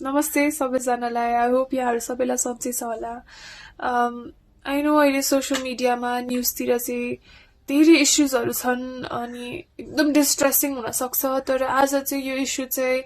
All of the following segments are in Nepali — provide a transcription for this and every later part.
नमस्ते सबैजनालाई। आई होप यहाँहरू सबैलाई सन्चै छ होला। आई नो अहिले सोसियल मिडियामा न्युजतिर चाहिँ धेरै इस्युजहरू छन् अनि एकदम डिस्ट्रेसिङ हुनसक्छ, तर आज चाहिँ यो इस्यु चाहिँ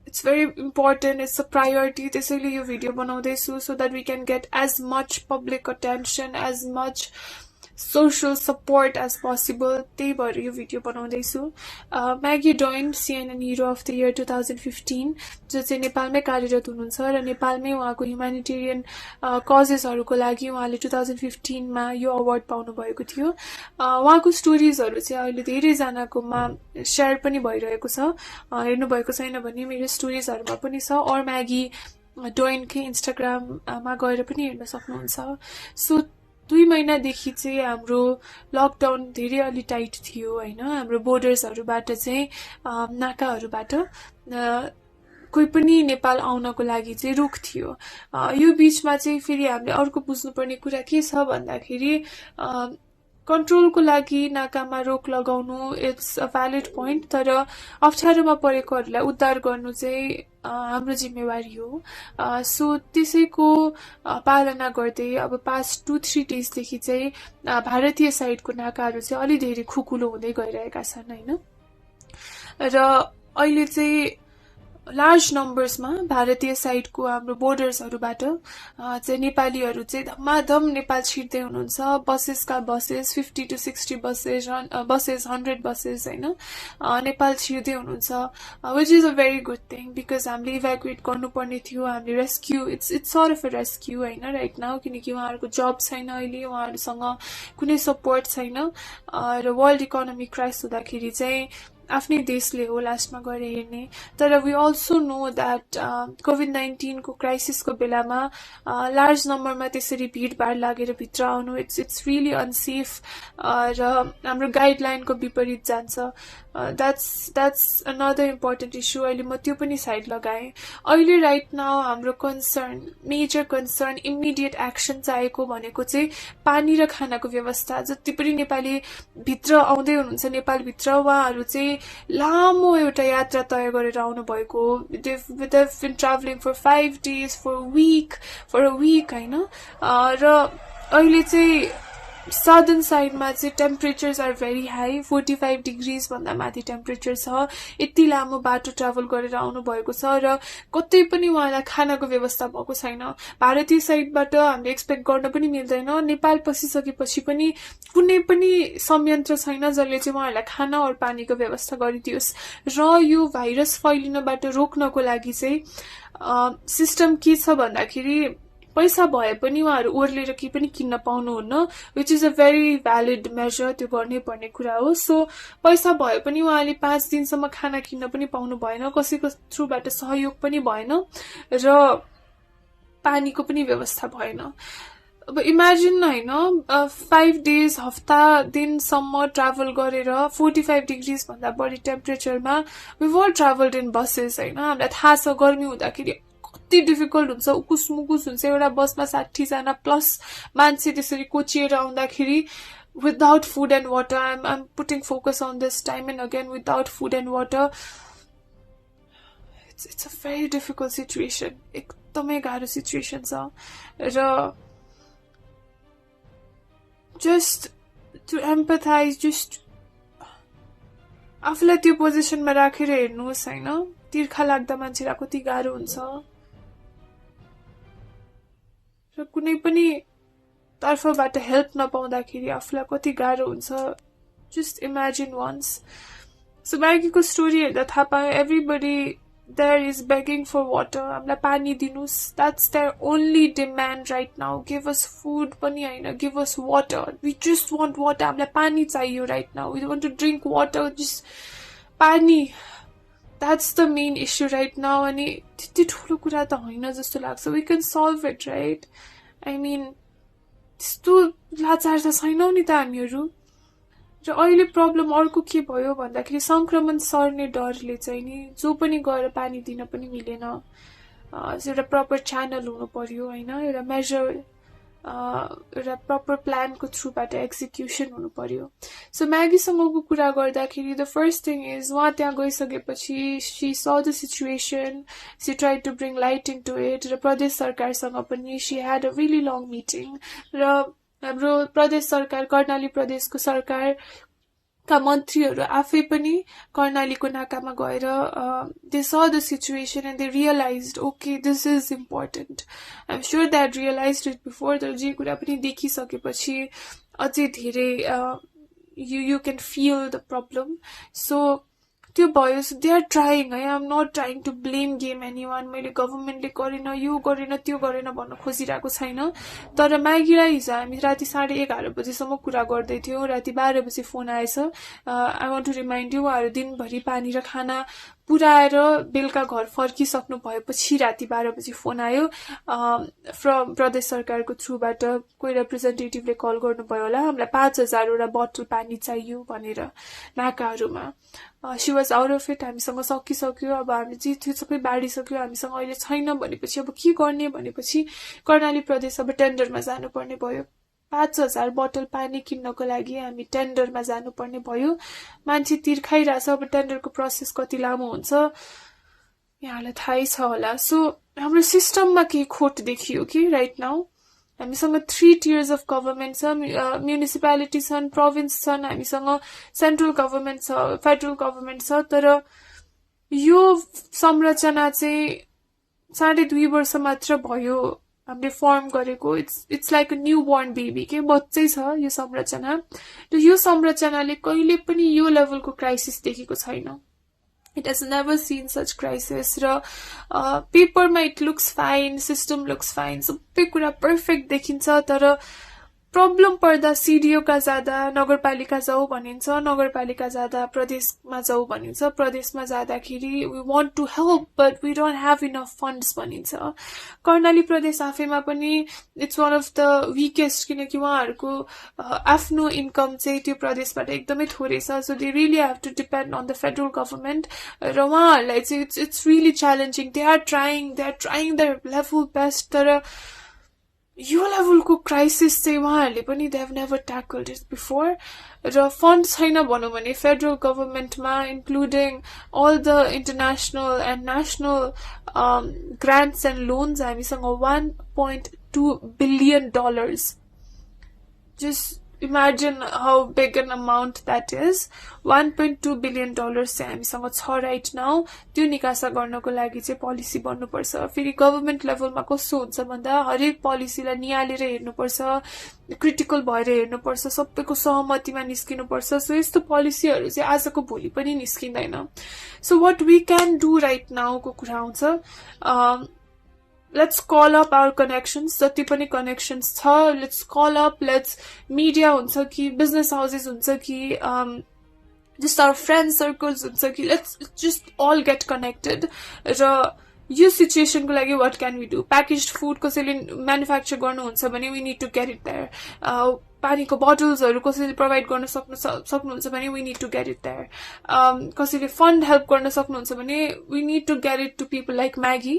it's very important, it's a priority. त्यसैले यो भिडियो बनाउँदैछु so that we can get as much public attention, as much social support as possible। त्यही भएर यो भिडियो बनाउँदैछु। Maggie Doyne CNN hero of the year 2015 जो चाहिँ नेपालमै कार्यरत हुनुहुन्छ र नेपालमै उहाँको ह्युम्यानिटेरियन कजेसहरूको लागि उहाँले 2015मा यो अवार्ड पाउनु भएको थियो। उहाँको स्टोरिजहरू चाहिँ अहिले धेरैजनाकोमा सेयर पनि भइरहेको छ। हेर्नुभएको छैन भने मेरो स्टोरिजहरूमा पनि छ, और म्यागी डोइनकै इन्स्टाग्राममा गएर पनि हेर्न सक्नुहुन्छ। सो 2 महिनादेखि चाहिँ हाम्रो लकडाउन धेरै अलि टाइट थियो होइन। हाम्रो बोर्डर्सहरूबाट चाहिँ नाकाहरूबाट कोही पनि नेपाल आउनको लागि चाहिँ रोक थियो। यो बिचमा चाहिँ फेरि हामीले अर्को बुझ्नुपर्ने कुरा के छ भन्दाखेरि कन्ट्रोलको लागि नाकामा रोक लगाउनु इट्स अ भ्यालिड पोइन्ट, तर अप्ठ्यारोमा परेकोहरूलाई उद्धार गर्नु चाहिँ हाम्रो जिम्मेवारी हो। सो त्यसैको पालना गर्दै अब पास्ट 2-3 डेजदेखि चाहिँ भारतीय साइडको नाकाहरू चाहिँ अलि धेरै खुकुलो हुँदै गइरहेका छन् होइन। र अहिले चाहिँ लार्ज नम्बर्समा भारतीय साइडको हाम्रो बोर्डर्सहरूबाट चाहिँ नेपालीहरू चाहिँ धमाधम नेपाल छिर्दै हुनुहुन्छ। बसेसका बसेस 50 to 60 बसेस 100 बसेस होइन नेपाल छिर्दै हुनुहुन्छ, which is a very good thing because हामीले इभ्याकुएट गर्नुपर्ने थियो। हामीले रेस्क्यु इट्स सort अफ अ रेस्क्यु होइन राइट नाउ, किनकि उहाँहरूको जब छैन अहिले, उहाँहरूसँग कुनै सपोर्ट छैन र वर्ल्ड इकोनोमिक क्राइसिस हुँदाखेरि चाहिँ आफ्नै देशले हो लास्टमा गएर हेर्ने। तर वी अल्सो नो द्याट कोभिड-19 को क्राइसिसको बेलामा लार्ज नम्बरमा त्यसरी भिडभाड लागेर भित्र आउनु इट्स रियली अनसेफ र हाम्रो गाइडलाइनको विपरीत जान्छ। That's another important issue. अहिले म त्यो पनि साइड लगाएँ। अहिले राइट नाउ हाम्रो मेजर कन्सर्न इमिडिएट एक्सन चाहिएको भनेको चाहिँ पानी र खानाको व्यवस्था। जति पनि नेपाली भित्र आउँदै हुनुहुन्छ नेपालभित्र, उहाँहरू चाहिँ लामो एउटा यात्रा तय गरेर आउनु भएको। they've been traveling for 5 days, for a week होइन। र अहिले चाहिँ सदर्न साइडमा चाहिँ temperatures are very high, 45 degrees भन्दा माथि टेम्परेचर छ। यति लामो बाटो ट्राभल गरेर आउनु भएको छ र कतै पनि उहाँलाई खानाको व्यवस्था भएको छैन। भारतीय साइडबाट हामीले एक्सपेक्ट गर्न पनि मिल्दैन। नेपाल पसिसकेपछि पनि कुनै पनि संयन्त्र छैन जसले चाहिँ उहाँहरूलाई खाना और पानीको व्यवस्था गरिदियोस्। र यो भाइरस फैलिनबाट रोक्नको लागि चाहिँ सिस्टम के छ भन्दाखेरि पैसा भए पनि उहाँहरू ओर्लेर केही पनि किन्न पाउनुहुन्न, which is a very valid measure. त्यो गर्नै पर्ने कुरा हो। सो पैसा भए पनि उहाँले 5 दिनसम्म खाना किन्न पनि पाउनु भएन, कसैको थ्रुबाट सहयोग पनि भएन र पानीको पनि व्यवस्था भएन। अब इमेजिन होइन 5 डेज हप्ता दिनसम्म ट्राभल गरेर 45 डिग्रिज भन्दा बढी टेम्परेचरमा वी वर ट्राभल्ड इन बसेस होइन। हामीलाई थाहा छ गर्मी हुँदाखेरि कति डिफिकल्ट हुन्छ, उकुस मुकुस हुन्छ। एउटा बसमा 60 जना प्लस मान्छे त्यसरी कोचिएर आउँदाखेरि without food and water, I'm putting focus on this time and again, without food and water it's a very difficult situation. एकदमै गाह्रो सिचुएसन छ र जस्ट टु एम्पथाइज, जस्ट आफूलाई त्यो पोजिसनमा राखेर हेर्नुहोस् होइन। तिर्खा लाग्दा मान्छेलाई कति गाह्रो हुन्छ र कुनै पनि तर्फबाट हेल्प नपाउँदाखेरि आफूलाई कति गाह्रो हुन्छ। Just imagine once. सो म्यागीको स्टोरी हेर्दा थाहा पायो everybody there is begging for water. हामीलाई पानी दिनुहोस्, that's their only demand right now. Give us food पनि होइन, give us water. We just want water. हामीलाई पानी चाहियो right now. We want to drink water, just पानी। That's the main issue right now. अनि त्यति ठुलो कुरा त होइन जस्तो लाग्छ। We can solve it right. I mean त्यस्तो लाचार त छैनौँ नि त हामीहरू। र अहिले प्रब्लम अर्को के भयो भन्दाखेरि संक्रमण सर्ने डरले चाहिँ नि जो पनि गएर पानी दिन पनि मिलेन। एउटा प्रपर च्यानल हुनु पर्यो होइन, एउटा मेजर एउटा प्रपर प्लानको थ्रुबाट एक्जिक्युसन हुनु पर्यो सो म्यागीसँगको कुरा गर्दाखेरि द फर्स्ट थिङ इज उहाँ त्यहाँ गइसकेपछि she saw the situation she try to bring light into it र प्रदेश सरकारसँग पनि she had a really long meeting र हाम्रो प्रदेश सरकार कर्णाली प्रदेशको सरकार का मन्त्रीहरू आफै पनि कर्णालीको नाकामा गएर they saw the situation and they realised okay this is important I am sure that realised it before तर जे कुरा पनि देखिसकेपछि अझै धेरै you can feel the problem so त्यो भयो सो दे आर ट्राइङ है I am not trying to blame game anyone मैले गभर्मेन्टले गरेन यो गरेन त्यो गरेन भन्न खोजिरहेको छैन तर म्यागीलाई हिजो हामी राति 11:30 बजीसम्म कुरा गर्दै थियौँ राति 12 बजी फोन आएछ I want to remind you उहाँहरू दिनभरि पानी र खाना पुऱ्याएर बेलुका घर फर्किसक्नु भएपछि राति 12 बजी फोन आयो फ्रम प्रदेश सरकारको थ्रुबाट कोही रिप्रेजेन्टेटिभले कल गर्नुभयो होला हामीलाई 5000 वटा बोतल पानी चाहियो भनेर नाकाहरूमा she was out of it हामीसँग सकिसक्यो अब हामी जे थियो सबै बाँडिसक्यो हामीसँग अहिले छैन भनेपछि अब के गर्ने भनेपछि कर्णाली प्रदेश अब टेन्डरमा जानुपर्ने भयो 5000 बोतल पानी किन्नको लागि हामी टेन्डरमा जानुपर्ने भयो मान्छे तिर्खाइरहेछ अब टेन्डरको प्रोसेस कति लामो हुन्छ यहाँलाई थाहै छ होला सो हाम्रो सिस्टममा केही खोट देखियो कि राइट नाउ हामीसँग 3 tiers अफ गभर्मेन्ट छ म्युनिसिपालिटी छन् प्रोभिन्स छन् हामीसँग सेन्ट्रल गभर्मेन्ट छ फेडरल गभर्मेन्ट छ तर यो संरचना चाहिँ 2.5 वर्ष मात्र भयो हामीले फर्म गरेको it's like a new born baby के बच्चै छ यो संरचना र यो संरचनाले कहिले पनि यो लेभलको क्राइसिस देखेको छैन It has never seen such crisis र पेपरमा it looks fine system looks fine सबै कुरा पर्फेक्ट देखिन्छ तर प्रब्लम पर्दा सिडिओ का जाँदा नगरपालिका जाऊ भनिन्छ नगरपालिका जाँदा प्रदेशमा जाऊ भनिन्छ प्रदेशमा जाँदाखेरि we want to help but we don't have enough funds भनिन्छ कर्णाली प्रदेश आफैमा पनि it's one of the weakest किनकि उहाँहरूको आफ्नो इन्कम चाहिँ त्यो प्रदेशबाट एकदमै थोरै छ so they really have to depend on the federal government र उहाँहरूलाई चाहिँ it's really challenging they are trying their level best तर यो लेभलको क्राइसिस चाहिँ उहाँहरूले पनि they have never tackled it before र फन्ड छैन भनौँ भने फेडरल गभर्मेन्टमा including all the international and national grants and loans हामीसँग $1.2 billion just imagine how big an amount that is $1.2 billion चाहिँ हामीसँग छ राइट नाउ त्यो निकासा गर्नको लागि चाहिँ पोलिसी बन्नुपर्छ फेरि गभर्मेन्ट लेभलमा कस्तो हुन्छ भन्दा हरेक पोलिसीलाई निहालेर हेर्नुपर्छ क्रिटिकल भएर हेर्नुपर्छ सबैको सहमतिमा निस्किनुपर्छ सो यस्तो पोलिसीहरू चाहिँ आजको भोलि पनि निस्किँदैन so what we can do right now को कुरा आउँछ let's call up our connections जति पनि connections छ let's call up let's media हुन्छ कि business houses हुन्छ कि just our friend circles हुन्छ कि let's just all get connected र यो सिचुएसन को लागि what can we do packaged food कसैले म्यानुफ्याक्चर गर्नुहुन्छ भने we need to get it there पानीको बोटल्सहरू कसैले प्रोभाइड गर्न सक्नुहुन्छ भने we need to get it there कसैले फन्ड हेल्प गर्न सक्नुहुन्छ भने we need to get it to people like Maggi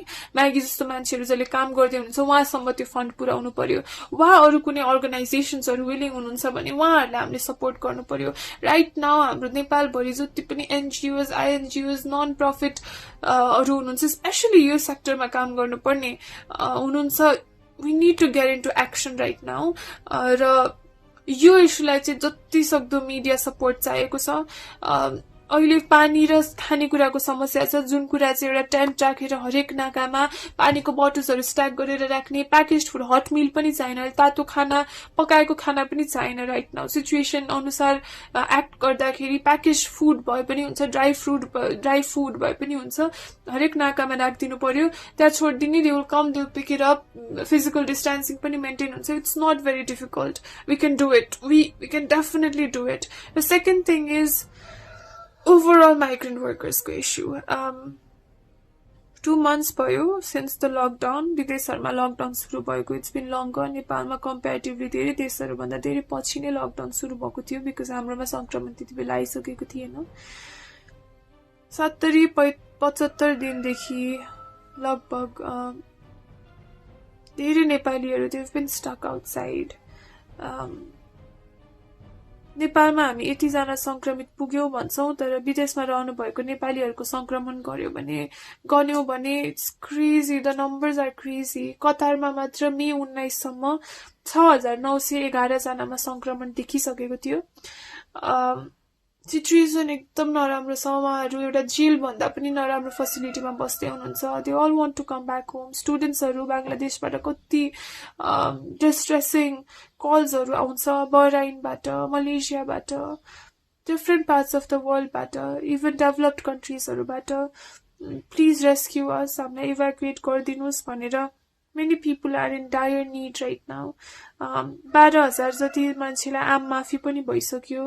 जस्तो मान्छेहरू जसले काम गर्दै हुनुहुन्छ उहाँसम्म त्यो फन्ड पुर्याउनु पर्यो वा अरू कुनै अर्गनाइजेसन्सहरू विलिङ हुनुहुन्छ भने उहाँहरूलाई हामीले सपोर्ट गर्नु पर्यो राइट नाउ हाम्रो नेपालभरि जति पनि एनजिओज आइएनजिओज नन प्रफिट अरू हुनुहुन्छ स्पेसली यो सेक्टरमा काम गर्नुपर्ने हुनुहुन्छ we need to get into action right now र यो इस्युलाई चाहिँ जति सक्दो मिडिया सपोर्ट चाहिएको छ अहिले पानी र खानेकुराको समस्या छ जुन कुरा चाहिँ एउटा टेन्ट राखेर हरेक नाकामा पानीको बोटल्सहरू स्ट्याक गरेर राख्ने प्याकेज्ड फुड हट मिल पनि चाहिन तातो खाना पकाएको खाना पनि चाहिन राइट नाउ सिचुएसन अनुसार एक्ट गर्दाखेरि प्याकेज्ड फुड भए पनि हुन्छ ड्राई फुड भए पनि हुन्छ हरेक नाकामा राखिदिनु पर्यो त्यहाँ छोडिदिने they will come they pick it up physical distancing पनि मेन्टेन हुन्छ it's not very difficult we can do it we can definitely do it the second thing is overall migrant workers को issue 2 months भयो since the lockdown विदेशहरुमा लकडाउन सुरु भएको it's been longer नेपालमा comparatively धेरै देशहरु भन्दा धेरै पछि नै लकडाउन सुरु भएको थियो because हाम्रोमा संक्रमण त्यति बेला आइसकेको थिएन 70-75 दिनदेखि लगभग धेरै नेपालीहरू they've been stuck outside. नेपालमा हामी 80 जना संक्रमित पुग्यौ भन्छौं तर विदेशमा रहनु भएको नेपालीहरूको संक्रमण गन्यौ भने it's crazy, the numbers are crazy. कतारमा मात्र मे 19 सम्म 6911 जनामा संक्रमण देखिसकेको थियो. सिचुएसन एकदम नराम्रो छ. उहाँहरू एउटा जेल भन्दा पनि नराम्रो फेसिलिटीमा बस्दै हुनुहुन्छ. They all want to come back home. स्टुडेन्ट्सहरू बांग्लादेशबाट कति डिस्ट्रेसिङ कल्सहरू आउँछ बहराइनबाट, मलेसियाबाट, डिफरेन्ट पार्ट्स अफ द वर्ल्डबाट, इभन डेभलप्ड कन्ट्रिजहरूबाट. प्लिज रेस्क्यू अस, हामीलाई इभ्याकुएट गरिदिनुहोस् भनेर many people are in dire need right now. 12,000 जति मान्छेलाई आम माफी पनि भइसक्यो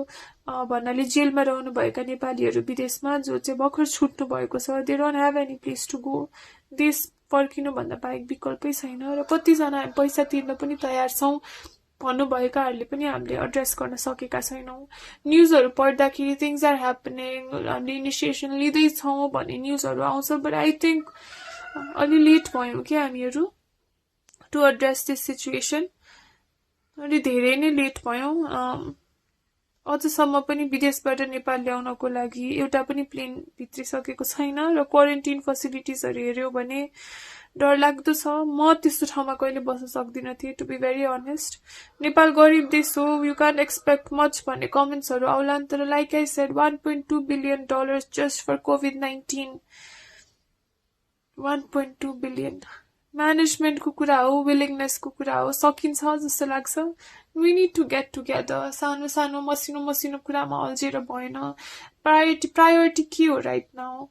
भन्नाले जेलमा रहनु भएका नेपालीहरू विदेशमा जो चाहिँ भर्खर छुट्नु भएको छ. they don't have any place to go. देश फर्किनु भन्दा बाहेक विकल्पै छैन र कति जना पैसा तिर्न पनि तयार छौं भन्नुभएकाहरूले पनि हामीले एड्रेस गर्न सकेका छैनौं. न्यूजहरू पढ्दाखेरि थिंग्स आर ह्यापनिङ, हामीले इनिसिएसन लिँदै छौं भन्ने न्यूजहरू आउँछ. बट आई थिंक अलि लेट भयौं के हामीहरू to address this situation. अलि धेरै नै लेट भयौं. अझसम्म पनि विदेशबाट नेपाल ल्याउनको लागि एउटा पनि प्लेन भित्रिसकेको छैन र क्वारेन्टाइन फेसिलिटिजहरू हेर्यो भने डर लाग्दो छ. म त्यस्तो ठाउँमा कहिले बस्न सक्दिन थिए to be very honest. Nepal गरिब देश हो, यु कान्ट एक्सपेक्ट मच भन्ने कमेन्ट्सहरू आउलान् तर like I said $1.2 billion just for कोभिड-19. 1.2 billion. म्यानेजमेन्टको कुरा हो, विलिङनेसको कुरा हो. सकिन्छ जस्तो लाग्छ. We need to get together. सानो सानो मसिनो कुरामा अल्झेर भएन. प्रायोरिटी के हो राइट नाउ?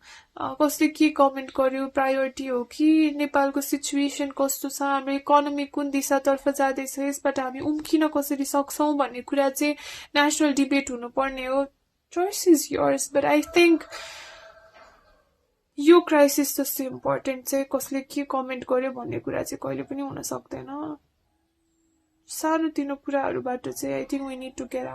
कसले के कमेन्ट गर्यो, प्रायोरिटी हो कि नेपालको सिचुएसन कस्तो छ, हाम्रो इकोनोमी कुन दिशातर्फ जाँदैछ, यसबाट हामी उम्किन कसरी सक्छौं भन्ने कुरा चाहिँ नेशनल डिबेट हुनुपर्ने हो. Choice is yours. But I think यो क्राइसिस जस्तो इम्पोर्टेन्ट चाहिँ कसले के कमेन्ट गर्यो भन्ने कुरा चाहिँ कहिले पनि हुन सक्दैन. सानो तिनो कुराहरूबाट चाहिँ I think we need to get out.